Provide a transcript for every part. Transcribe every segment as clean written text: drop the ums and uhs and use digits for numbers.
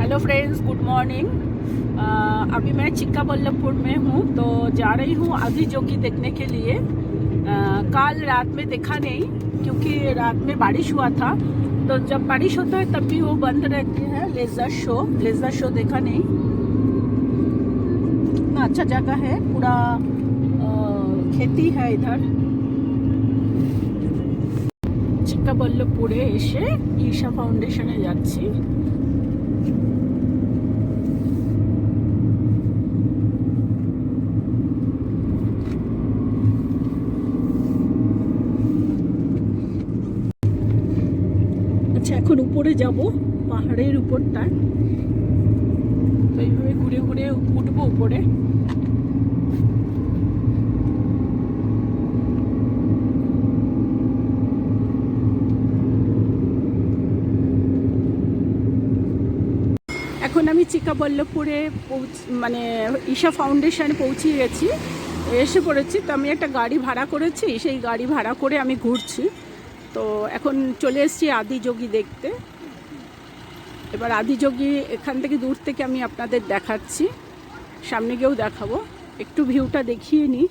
Hello friends, good morning. अभी मैं चिक्काबल्लभपुर में हूँ, तो जा रही हूँ आदिजोगी देखने के लिए। कल रात में देखा नहीं क्योंकि रात में बारिश हुआ था, तो जब बारिश होता है तब भी वो बंद रहती है। लेज़र शो देखा नहीं। इतना अच्छा जगह है, पूरा खेती है इधर। चिक्काबल्लभपुरे এসে ঈশা ফাউন্ডেশনে যাচ্ছি। আচ্ছা, এখন উপরে যাব, পাহাড়ের উপরটায়। তো এইভাবে ঘুরে ঘুরে উঠবো উপরে। এখন আমি চিক্কাবল্লভপুরে মানে ঈশা ফাউন্ডেশনে পৌঁছে গেছি, এসে পড়েছি। তো আমি একটা গাড়ি ভাড়া করেছি, সেই গাড়ি ভাড়া করে আমি ঘুরছি। তো এখন চলে এসেছি আদিযোগী দেখতে। এবার আদিযোগী এখান থেকে দূর থেকে আমি আপনাদের দেখাচ্ছি, সামনে গিয়েও দেখাবো। একটু ভিউটা দেখিয়ে নিই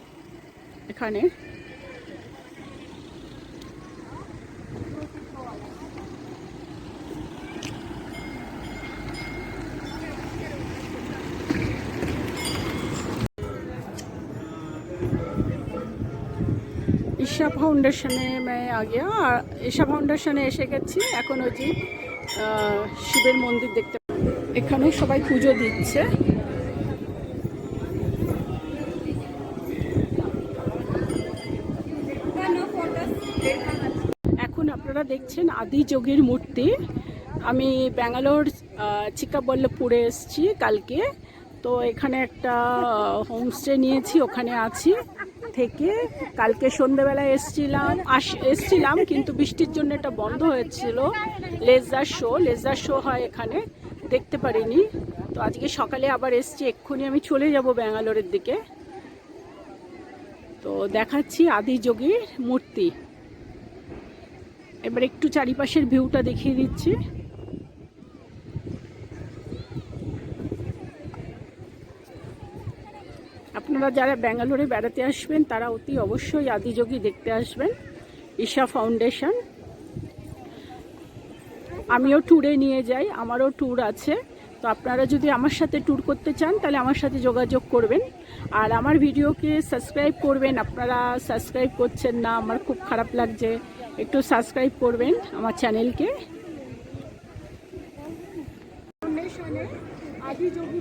এখানে। ঈশা ফাউন্ডেশনে मैं आ गया। ঈশা ফাউন্ডেশনে এসে গেছি। এখন ওই যে শিবের মন্দির দেখতে, এখানে সবাই পুজো দিচ্ছে। এখন আপনারা দেখছেন আদিযোগীর মূর্তি। আমি ব্যাঙ্গালোর চিক্কাবল্লভপুরে এসেছি কালকে। তো এখানে একটা হোমস্টে নিয়েছি, ওখানে আছি। থেকে কালকে সন্ধ্যেবেলায় এসছিলাম কিন্তু বৃষ্টির জন্য এটা বন্ধ হয়েছিল। লেজার শো হয় এখানে, দেখতে পারিনি। তো আজকে সকালে আবার এসছি, এক্ষুনি আমি চলে যাব ব্যাঙ্গালোরের দিকে। তো দেখাচ্ছি আদিযোগীর মূর্তি। এবার একটু চারিপাশের ভিউটা দেখিয়ে দিচ্ছি। আপনারা যারা ব্যাঙ্গালোরে বেড়াতে আসবেন তারা অতি অবশ্যই আদিযোগী দেখতে আসবেন, ঈশা ফাউন্ডেশন। আমিও ট্যুরে নিয়ে যাই, আমারও ট্যুর আছে। তো আপনারা যদি আমার সাথে ট্যুর করতে চান তাহলে আমার সাথে যোগাযোগ করবেন। আর আমার ভিডিওকে সাবস্ক্রাইব করবেন। আপনারা সাবস্ক্রাইব করছেন না, আমার খুব খারাপ লাগছে। একটু সাবস্ক্রাইব করবেন আমার চ্যানেলকে। আদিযোগী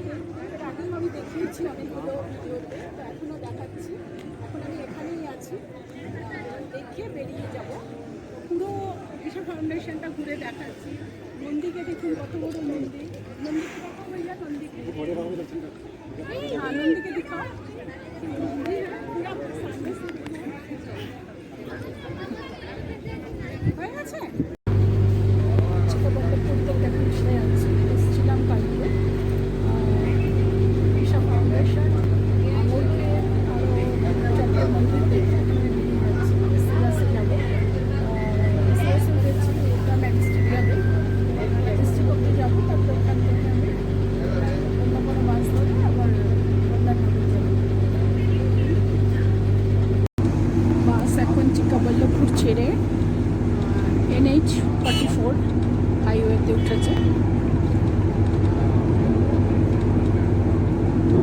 আগেও আমি দেখিয়েছি অনেকগুলো ভিডিওতে, তো এখনও দেখাচ্ছি। এখন আমি এখানেই আছি, দেখে বেরিয়ে যাব। পুরো ঈশা ফাউন্ডেশনটা ঘুরে দেখাচ্ছি। মন্দিরকে দেখুন, কত বড় মন্দির। মন্দিরকে দেখা হয়ে যায়, নন্দীকে দেখা মন্দির পুরো সামনে হয়ে গেছে। চিক্কাবল্লভপুর থেকে এখন এসে আছি, এসেছিলাম কালকে। ঈশা ফাউন্ডেশন আমাকে আরও চারটে মন্দির দেখে এসএসএ যাবো। এসএসএ গেছি, এটা ম্যাজিস্ট্রিক যাবে, ম্যাজিস্ট্রিক অব্দি যাবো। তারপর ওখান থেকে আমি অন্য কোনো বাস ধরে আবার বন্দানগর যাবো। বাস এখন চিক্কাবল্লভপুর ছেড়ে NH 44 হাইওয়েতে উঠেছে।